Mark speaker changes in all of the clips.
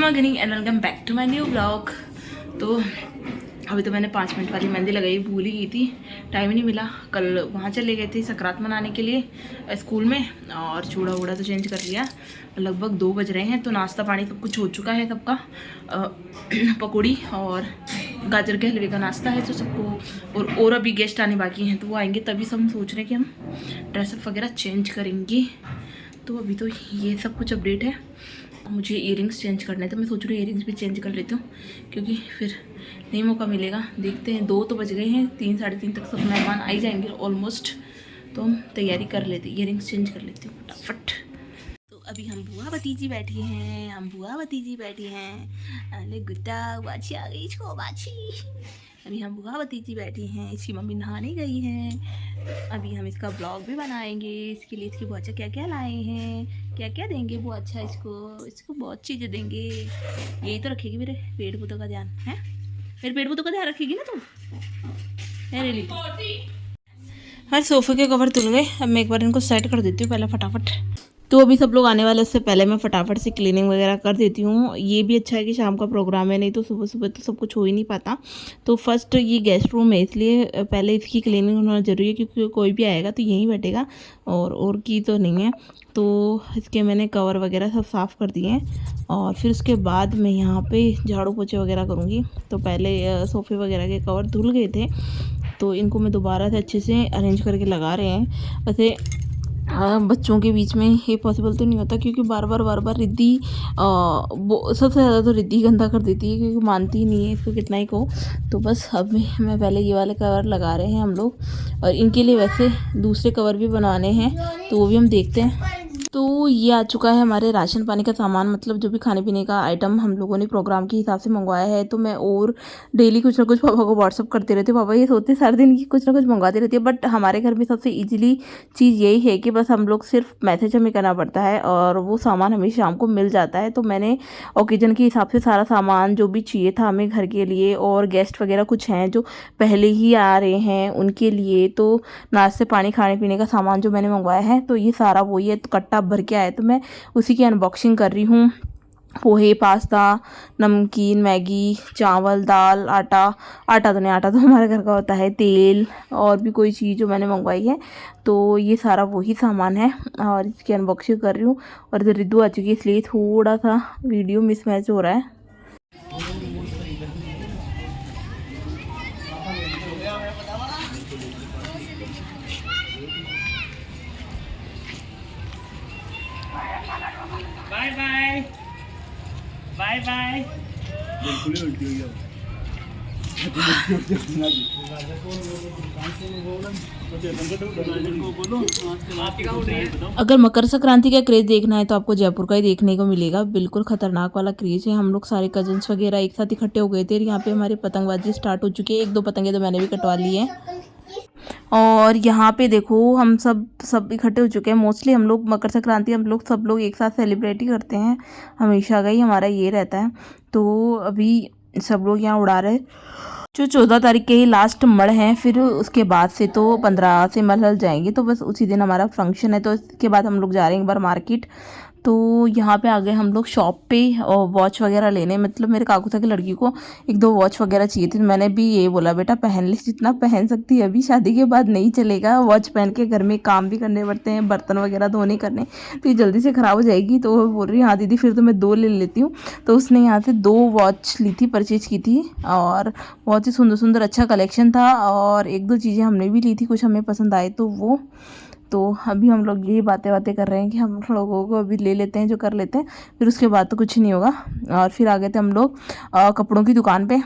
Speaker 1: Morning and welcome back to my new blog. तो अभी तो मैंने 5 मिनट वाली मेहंदी लगाई, भूल ही गई थी, टाइम ही नहीं मिला। कल वहाँ चले गए थे संक्रांत मनाने के लिए स्कूल में, और चूड़ा वूड़ा तो चेंज कर लिया। लगभग 2 बज रहे हैं, तो नाश्ता पानी सब कुछ हो चुका है सबका। पकौड़ी और गाजर के हलवे का नाश्ता है तो सबको, और अभी गेस्ट आने बाकी हैं, तो वो आएंगे तभी सब हम सोच रहे हैं कि हम ड्रेसअप वगैरह चेंज करेंगे। तो अभी तो ये सब कुछ अपडेट है। मुझे इयरिंग्स चेंज करने हैं, तो मैं सोच रही हूँ इयरिंग्स भी चेंज कर लेती हूँ, क्योंकि फिर नहीं मौका मिलेगा। देखते हैं, 2 तो बज गए हैं, 3 साढ़े 3 तक सब मेहमान आ ही जाएंगे ऑलमोस्ट। तो हम तैयारी कर लेते, इयरिंग्स चेंज कर लेती हूँ फटाफट। तो अभी हम बुआ भतीजी बैठी हैं, अरे गुड्डा बाछी आ गई, इसको बाछी। अभी हम बुआ भतीजी बैठी हैं, इसकी मम्मी नहाने गई हैं। अभी हम इसका ब्लॉग भी बनाएंगे, इसके लिए इसकी बुआ क्या क्या लाए हैं, क्या क्या देंगे वो। अच्छा, इसको बहुत चीज़ें देंगे। यही तो रखेगी मेरे पेड़ पौधों का ध्यान है, मेरे पेड़ पौधों का ध्यान रखेगी ना तुम। अरे लीटी, हर सोफे के कवर धुल गए। अब मैं एक बार इनको सेट कर देती हूँ पहले फटाफट। तो अभी सब लोग आने वाले, उससे पहले मैं फटाफट से क्लीनिंग वगैरह कर देती हूँ। ये भी अच्छा है कि शाम का प्रोग्राम है, नहीं तो सुबह सुबह तो सब कुछ हो ही नहीं पाता। तो फर्स्ट ये गेस्ट रूम है, इसलिए पहले इसकी क्लीनिंग होना ज़रूरी है, क्योंकि कोई भी आएगा तो यहीं बैठेगा, और की तो नहीं है। तो इसके मैंने कवर वगैरह सब साफ़ कर दिए हैं, और फिर उसके बाद मैं यहाँ पे झाड़ू पोछे वगैरह करूँगी। तो पहले सोफ़े वगैरह के कवर धुल गए थे, तो इनको मैं दोबारा से अच्छे से अरेंज करके लगा रहे हैं। वैसे बच्चों के बीच में ये पॉसिबल तो नहीं होता, क्योंकि बार बार रिद्धि सबसे ज़्यादा तो रिद्धि गंदा कर देती है, क्योंकि मानती ही नहीं है, इसको कितना ही कहो। तो बस अब मैं पहले ये वाले कवर लगा रहे हैं हम लोग, और इनके लिए वैसे दूसरे कवर भी बनवाने हैं, तो वो भी हम देखते हैं। तो ये आ चुका है हमारे राशन पानी का सामान, मतलब जो भी खाने पीने का आइटम हम लोगों ने प्रोग्राम के हिसाब से मंगवाया है। तो मैं और डेली कुछ ना कुछ पापा को व्हाट्सअप करते रहती हूँ। पापा ये सोचते सारे दिन की कुछ ना कुछ मंगवाती रहती है, बट हमारे घर में सबसे ईजिली चीज़ यही है कि बस हम लोग सिर्फ मैसेज हमें करना पड़ता है, और वो सामान हमें शाम को मिल जाता है। तो मैंने ओकेजन के हिसाब से सारा सामान जो भी चाहिए था हमें घर के लिए, और गेस्ट वगैरह कुछ हैं जो पहले ही आ रहे हैं उनके लिए, तो नाश्ते पानी खाने पीने का सामान जो मैंने मंगवाया है, तो ये सारा वही है। तो कट्टा भर के आया, तो मैं उसी की अनबॉक्सिंग कर रही हूँ। पोहे, पास्ता, नमकीन, मैगी, चावल, दाल, आटा तो नहीं, आटा तो हमारे घर का होता है, तेल, और भी कोई चीज़ जो मैंने मंगवाई है। तो ये सारा वही सामान है, और इसकी अनबॉक्सिंग कर रही हूँ। और इधर रिद्धू आ चुकी है, इसलिए थोड़ा सा वीडियो मिसमैच हो रहा है। Bye bye bye bye. अगर मकर संक्रांति का क्रेज देखना है तो आपको जयपुर का ही देखने को मिलेगा। बिल्कुल खतरनाक वाला क्रेज है। हम लोग सारे कजन्स वगैरह एक साथ इकट्ठे हो गए थे, यहाँ पे हमारी पतंगबाजी स्टार्ट हो चुकी है। 1-2 पतंगे तो मैंने भी कटवा ली है। और यहाँ पे देखो हम सब इकट्ठे हो चुके हैं। मोस्टली हम लोग मकर संक्रांति सब लोग एक साथ सेलिब्रेट ही करते हैं, हमेशा का ही हमारा ये रहता है। तो अभी सब लोग यहाँ उड़ा रहे, जो 14 तारीख के ही लास्ट मड़ हैं, फिर उसके बाद से तो 15 से मलहल जाएंगे। तो बस उसी दिन हमारा फंक्शन है, तो इसके बाद हम लोग जा रहे हैं एक बार मार्केट। तो यहाँ पे आ गए हम लोग शॉप पे, और वॉच वगैरह लेने, मतलब मेरे काकू था कि लड़की को 1-2 वॉच वगैरह चाहिए थी। मैंने भी ये बोला, बेटा पहन ले जितना पहन सकती है, अभी शादी के बाद नहीं चलेगा। वॉच पहन के घर में काम भी करने पड़ते हैं, बर्तन वगैरह धोने करने, तो ये जल्दी से ख़राब हो जाएगी। तो वो बोल रही हाँ दीदी फिर तो मैं 2 ले लेती हूँ। तो उसने यहाँ से 2 वॉच ली थी, परचेज की थी, और बहुत ही सुंदर सुंदर अच्छा कलेक्शन था। और 1-2 चीज़ें हमने भी ली थी, कुछ हमें पसंद आए तो वो। तो अभी हम लोग यही बातें कर रहे हैं कि हम लोगों को अभी ले लेते हैं जो कर लेते हैं, फिर उसके बाद तो कुछ नहीं होगा। और फिर आ गए थे हम लोग कपड़ों की दुकान पे।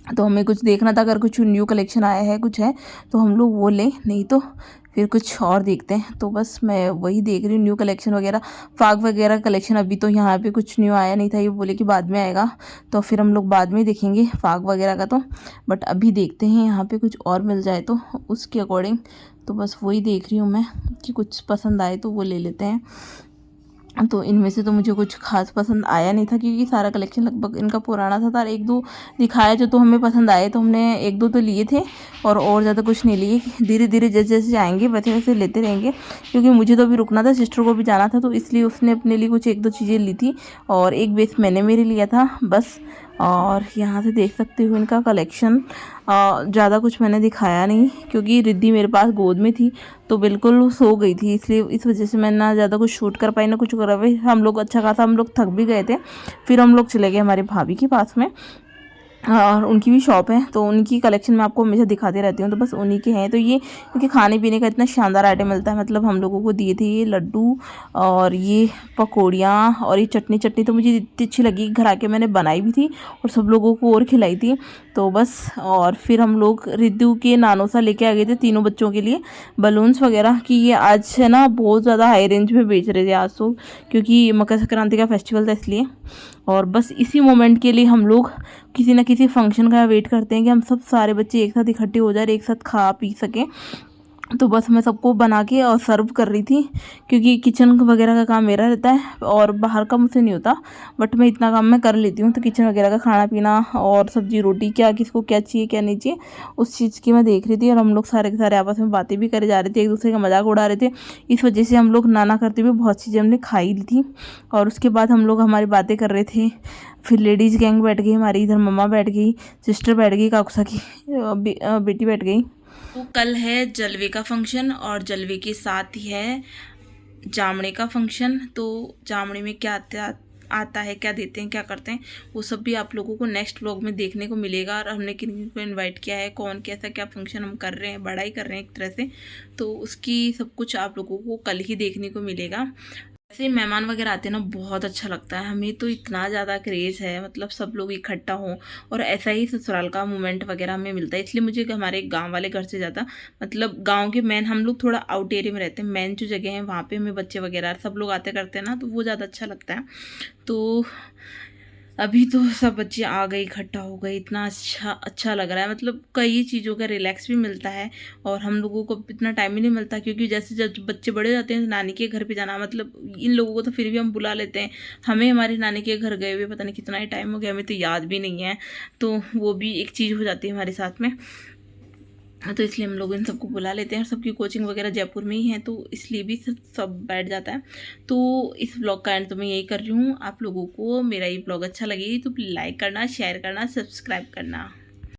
Speaker 1: तो हमें कुछ देखना था, अगर कुछ न्यू कलेक्शन आया है कुछ है तो हम लोग वो लें, नहीं तो फिर कुछ और देखते हैं। तो बस मैं वही देख रही हूँ न्यू कलेक्शन वगैरह, फाग वगैरह कलेक्शन। अभी तो यहाँ पे कुछ न्यू आया नहीं था, ये बोले कि बाद में आएगा, तो फिर हम लोग बाद में देखेंगे फाग वगैरह का। तो बट अभी देखते हैं यहाँ पे कुछ और मिल जाए तो उसके अकॉर्डिंग। तो बस वही देख रही हूँ मैं कि कुछ पसंद आए तो वो ले लेते हैं। तो इनमें से तो मुझे कुछ खास पसंद आया नहीं था, क्योंकि सारा कलेक्शन लगभग इनका पुराना था। और एक दो दिखाया जो तो हमें पसंद आए, तो हमने एक दो तो लिए थे और ज़्यादा कुछ नहीं लिए। धीरे धीरे जैसे जैसे आएंगे वैसे वैसे लेते रहेंगे, क्योंकि मुझे तो अभी रुकना था, सिस्टर को भी जाना था, तो इसलिए उसने अपने लिए कुछ एक दो चीज़ें ली थी और एक बेस मैंने मेरे लिया था बस। और यहाँ से देख सकते हो इनका कलेक्शन। ज़्यादा कुछ मैंने दिखाया नहीं, क्योंकि रिद्धि मेरे पास गोद में थी तो बिल्कुल सो गई थी, इसलिए इस वजह से मैं ना ज़्यादा कुछ शूट कर पाई ना कुछ कर पाई। हम लोग अच्छा खासा हम लोग थक भी गए थे। फिर हम लोग चले गए हमारी भाभी के पास में, और उनकी भी शॉप है, तो उनकी कलेक्शन मैं आपको हमेशा दिखाती रहती हूँ, तो बस उन्हीं के हैं। तो ये इनके खाने पीने का इतना शानदार आइटम मिलता है, मतलब हम लोगों को दिए थे ये लड्डू और ये पकौड़ियाँ और ये चटनी। चटनी तो मुझे इतनी अच्छी लगी, घर आके मैंने बनाई भी थी और सब लोगों को और खिलाई थी। तो बस, और फिर हम लोग रिद्धू के नानोसा लेके आ गए थे तीनों बच्चों के लिए बलून्स वगैरह, कि ये आज है ना बहुत ज़्यादा हाई रेंज में बेच रहे थे आज तो, क्योंकि मकर संक्रांति का फेस्टिवल था इसलिए। और बस इसी मोमेंट के लिए हम लोग किसी न किसी फंक्शन का वेट करते हैं कि हम सब सारे बच्चे एक साथ इकट्ठे हो जाए, एक साथ खा पी सकें। तो बस मैं सबको बना के और सर्व कर रही थी, क्योंकि किचन वगैरह का काम मेरा रहता है और बाहर का मुझसे नहीं होता, बट मैं इतना काम मैं कर लेती हूँ। तो किचन वगैरह का खाना पीना और सब्जी रोटी क्या किसको क्या चाहिए क्या नहीं चाहिए उस चीज़ की मैं देख रही थी। और हम लोग सारे के सारे आपस में बातें भी करे जा रहे थे, एक दूसरे का मजाक उड़ा रहे थे। इस वजह से हम लोग नाना करते हुए बहुत चीज़ें हमने खाई ली थी। और उसके बाद हम लोग हमारी बातें कर रहे थे। फिर लेडीज़ गैंग बैठ गई हमारी, इधर मम्मा बैठ गई, सिस्टर बैठ गई, काकुसा की बेटी बैठ गई। तो कल है जलवे का फंक्शन और जलवे के साथ ही है जामणे का फंक्शन। तो जामणे में क्या आता है, क्या देते हैं, क्या करते हैं, वो सब भी आप लोगों को नेक्स्ट व्लॉग में देखने को मिलेगा। और हमने किन किन को इनवाइट किया है, कौन कैसा क्या फंक्शन हम कर रहे हैं, बड़ा ही कर रहे हैं एक तरह से, तो उसकी सब कुछ आप लोगों को कल ही देखने को मिलेगा। ऐसे मेहमान वगैरह आते हैं ना, बहुत अच्छा लगता है हमें, तो इतना ज़्यादा क्रेज़ है, मतलब सब लोग इकट्ठा हों और ऐसा ही ससुराल का मोमेंट वगैरह हमें मिलता है। इसलिए मुझे हमारे गांव वाले घर से ज़्यादा, मतलब गांव के मेन, हम लोग थोड़ा आउट एरिया में रहते हैं, मेन जो जगह है वहाँ पे हमें बच्चे वगैरह सब लोग आते करते हैं ना, तो वो ज़्यादा अच्छा लगता है। तो अभी तो सब बच्चे आ गए, इकट्ठा हो गए, इतना अच्छा लग रहा है, मतलब कई चीज़ों का रिलैक्स भी मिलता है। और हम लोगों को इतना टाइम ही नहीं मिलता, क्योंकि जैसे जब बच्चे बड़े जाते हैं नानी के घर पे जाना, मतलब इन लोगों को तो फिर भी हम बुला लेते हैं, हमें हमारे नानी के घर गए हुए पता नहीं कितना ही टाइम हो गया, हमें तो याद भी नहीं है। तो वो भी एक चीज़ हो जाती है हमारे साथ में। तो इसलिए हम लोग इन सबको बुला लेते हैं, सबकी कोचिंग वगैरह जयपुर में ही है, तो इसलिए भी सब बैठ जाता है। तो इस ब्लॉग का एंड तो मैं यही कर रही हूँ। आप लोगों को मेरा ये ब्लॉग अच्छा लगे तो लाइक करना, शेयर करना, सब्सक्राइब करना।